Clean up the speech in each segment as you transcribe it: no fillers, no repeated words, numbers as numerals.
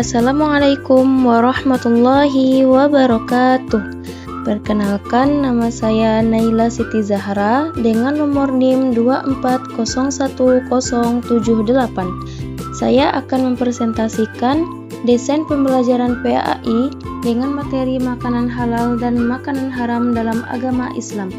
Assalamualaikum warahmatullahi wabarakatuh. Perkenalkan, nama saya Naila Siti Zahra dengan nomor NIM 2401078. Saya akan mempresentasikan desain pembelajaran PAI dengan materi makanan halal dan makanan haram dalam agama Islam.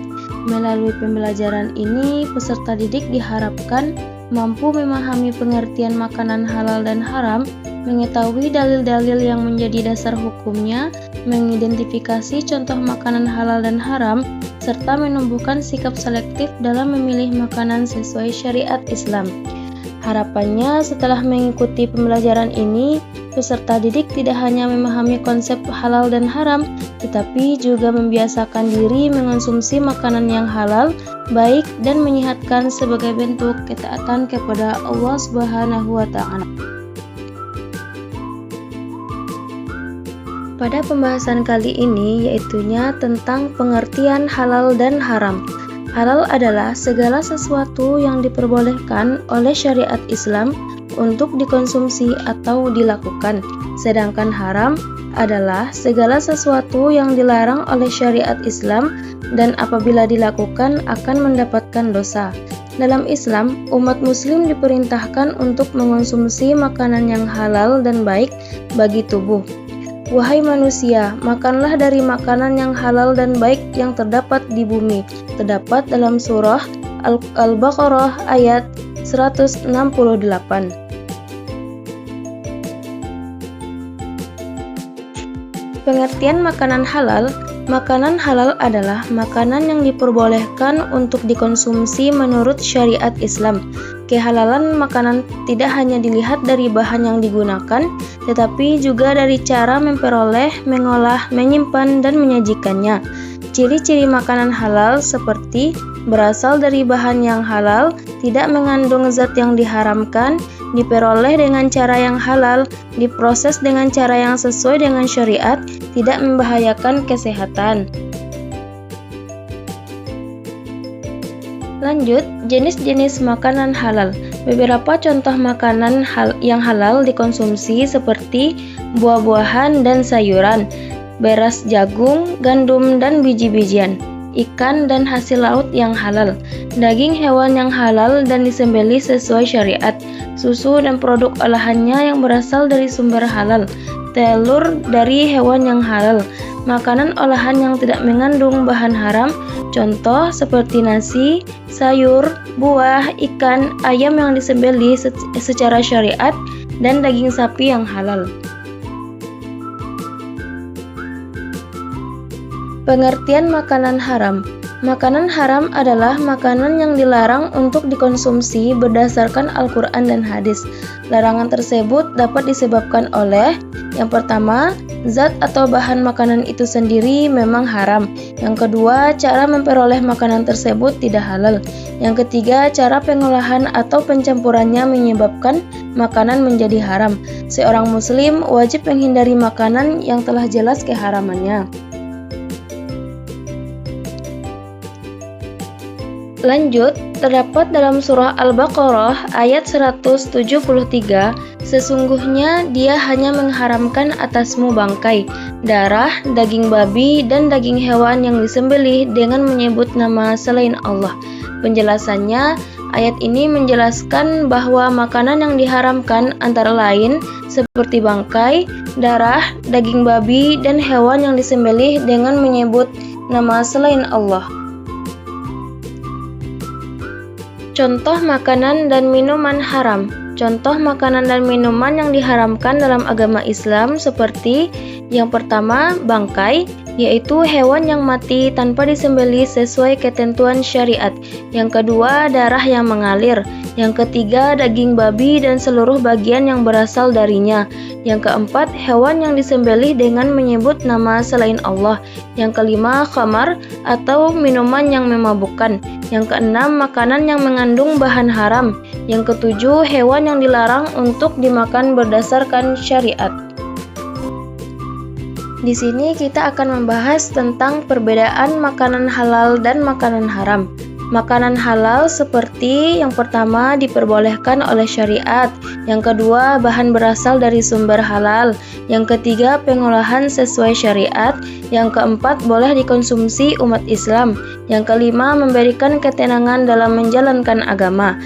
Melalui pembelajaran ini, peserta didik diharapkan mampu memahami pengertian makanan halal dan haram, mengetahui dalil-dalil yang menjadi dasar hukumnya, mengidentifikasi contoh makanan halal dan haram, serta menumbuhkan sikap selektif dalam memilih makanan sesuai syariat Islam. Harapannya setelah mengikuti pembelajaran ini, peserta didik tidak hanya memahami konsep halal dan haram, tetapi juga membiasakan diri mengonsumsi makanan yang halal, baik dan menyehatkan sebagai bentuk ketaatan kepada Allah Subhanahu wa Ta'ala. Pada pembahasan kali ini yaitunya tentang pengertian halal dan haram. Halal adalah segala sesuatu yang diperbolehkan oleh syariat Islam untuk dikonsumsi atau dilakukan. Sedangkan haram adalah segala sesuatu yang dilarang oleh syariat Islam dan apabila dilakukan akan mendapatkan dosa. Dalam Islam, umat muslim diperintahkan untuk mengonsumsi makanan yang halal dan baik bagi tubuh. Wahai manusia, makanlah dari makanan yang halal dan baik yang terdapat di bumi. Terdapat dalam surah Al-Baqarah ayat 168. Pengertian makanan halal. Makanan halal adalah makanan yang diperbolehkan untuk dikonsumsi menurut syariat Islam. Kehalalan makanan tidak hanya dilihat dari bahan yang digunakan, tetapi juga dari cara memperoleh, mengolah, menyimpan, dan menyajikannya. Ciri-ciri makanan halal seperti berasal dari bahan yang halal, tidak mengandung zat yang diharamkan, diperoleh dengan cara yang halal, diproses dengan cara yang sesuai dengan syariat, tidak membahayakan kesehatan. Lanjut, jenis-jenis makanan halal. Beberapa contoh makanan yang halal dikonsumsi seperti buah-buahan dan sayuran, beras jagung, gandum dan biji-bijian, ikan dan hasil laut yang halal, daging hewan yang halal dan disembelih sesuai syariat, susu dan produk olahannya yang berasal dari sumber halal, telur dari hewan yang halal, makanan olahan yang tidak mengandung bahan haram, contoh seperti nasi, sayur, buah, ikan, ayam yang disembelih secara syariat, dan daging sapi yang halal. Pengertian makanan haram. Makanan haram adalah makanan yang dilarang untuk dikonsumsi berdasarkan Al-Quran dan hadis. Larangan tersebut dapat disebabkan oleh: yang pertama, zat atau bahan makanan itu sendiri memang haram. Yang kedua, cara memperoleh makanan tersebut tidak halal. Yang ketiga, cara pengolahan atau pencampurannya menyebabkan makanan menjadi haram. Seorang muslim wajib menghindari makanan yang telah jelas keharamannya. Lanjut, terdapat dalam surah Al-Baqarah ayat 173, sesungguhnya dia hanya mengharamkan atasmu bangkai, darah, daging babi, dan daging hewan yang disembelih dengan menyebut nama selain Allah. Penjelasannya, ayat ini menjelaskan bahwa makanan yang diharamkan antara lain seperti bangkai, darah, daging babi, dan hewan yang disembelih dengan menyebut nama selain Allah. Contoh makanan dan minuman haram. Contoh makanan dan minuman yang diharamkan dalam agama Islam seperti: yang pertama, bangkai, yaitu hewan yang mati tanpa disembelih sesuai ketentuan syariat. Yang kedua, darah yang mengalir. Yang ketiga, daging babi dan seluruh bagian yang berasal darinya. Yang keempat, hewan yang disembelih dengan menyebut nama selain Allah. Yang kelima, khamar atau minuman yang memabukkan. Yang keenam, makanan yang mengandung bahan haram. Yang ketujuh, hewan yang dilarang untuk dimakan berdasarkan syariat. Di sini kita akan membahas tentang perbedaan makanan halal dan makanan haram. Makanan halal seperti yang pertama diperbolehkan oleh syariat, yang kedua bahan berasal dari sumber halal, yang ketiga pengolahan sesuai syariat, yang keempat boleh dikonsumsi umat Islam, yang kelima memberikan ketenangan dalam menjalankan agama.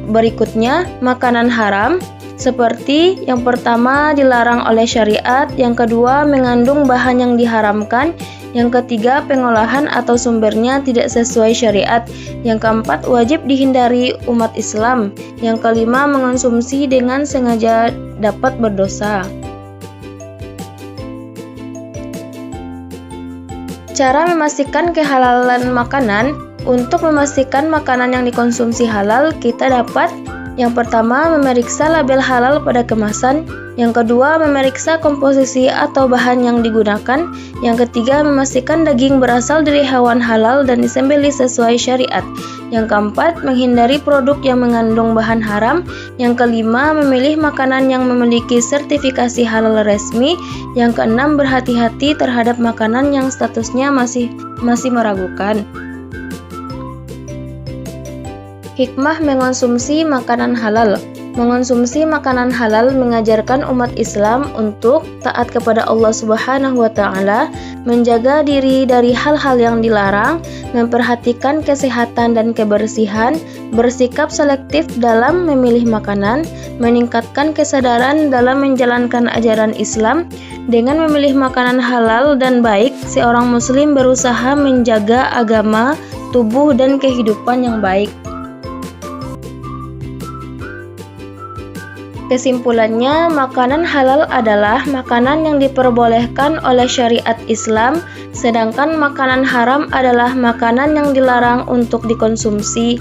Berikutnya makanan haram seperti yang pertama dilarang oleh syariat, yang kedua mengandung bahan yang diharamkan, yang ketiga pengolahan atau sumbernya tidak sesuai syariat, yang keempat wajib dihindari umat Islam, yang kelima mengonsumsi dengan sengaja dapat berdosa. Cara memastikan kehalalan makanan. Untuk memastikan makanan yang dikonsumsi halal, kita dapat yang pertama memeriksa label halal pada kemasan, yang kedua memeriksa komposisi atau bahan yang digunakan, yang ketiga memastikan daging berasal dari hewan halal dan disembelih sesuai syariat, yang keempat menghindari produk yang mengandung bahan haram, yang kelima memilih makanan yang memiliki sertifikasi halal resmi, yang keenam berhati-hati terhadap makanan yang statusnya masih meragukan. Hikmah mengonsumsi makanan halal. Mengonsumsi makanan halal mengajarkan umat Islam untuk taat kepada Allah Subhanahu wa Ta'ala, menjaga diri dari hal-hal yang dilarang, memperhatikan kesehatan dan kebersihan, bersikap selektif dalam memilih makanan, meningkatkan kesadaran dalam menjalankan ajaran Islam. Dengan memilih makanan halal dan baik, seorang muslim berusaha menjaga agama, tubuh, dan kehidupan yang baik. Kesimpulannya, makanan halal adalah makanan yang diperbolehkan oleh syariat Islam, sedangkan makanan haram adalah makanan yang dilarang untuk dikonsumsi.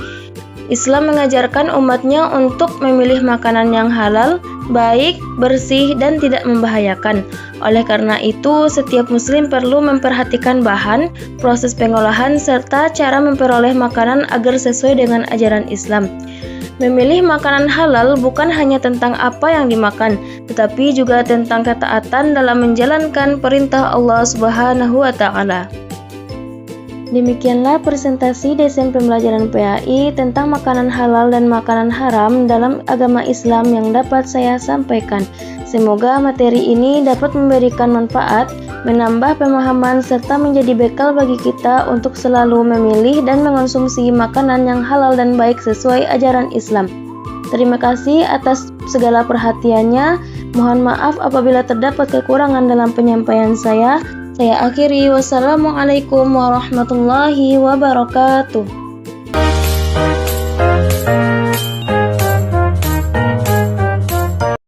Islam mengajarkan umatnya untuk memilih makanan yang halal, baik, bersih, dan tidak membahayakan. Oleh karena itu, setiap muslim perlu memperhatikan bahan, proses pengolahan, serta cara memperoleh makanan agar sesuai dengan ajaran Islam. Memilih makanan halal bukan hanya tentang apa yang dimakan, tetapi juga tentang ketaatan dalam menjalankan perintah Allah Subhanahu wa Ta'ala. Demikianlah presentasi desain pembelajaran PAI tentang makanan halal dan makanan haram dalam agama Islam yang dapat saya sampaikan. Semoga materi ini dapat memberikan manfaat, menambah pemahaman, serta menjadi bekal bagi kita untuk selalu memilih dan mengonsumsi makanan yang halal dan baik sesuai ajaran Islam. Terima kasih atas segala perhatiannya. Mohon maaf apabila terdapat kekurangan dalam penyampaian saya. Saya akhiri. Wassalamualaikum warahmatullahi wabarakatuh.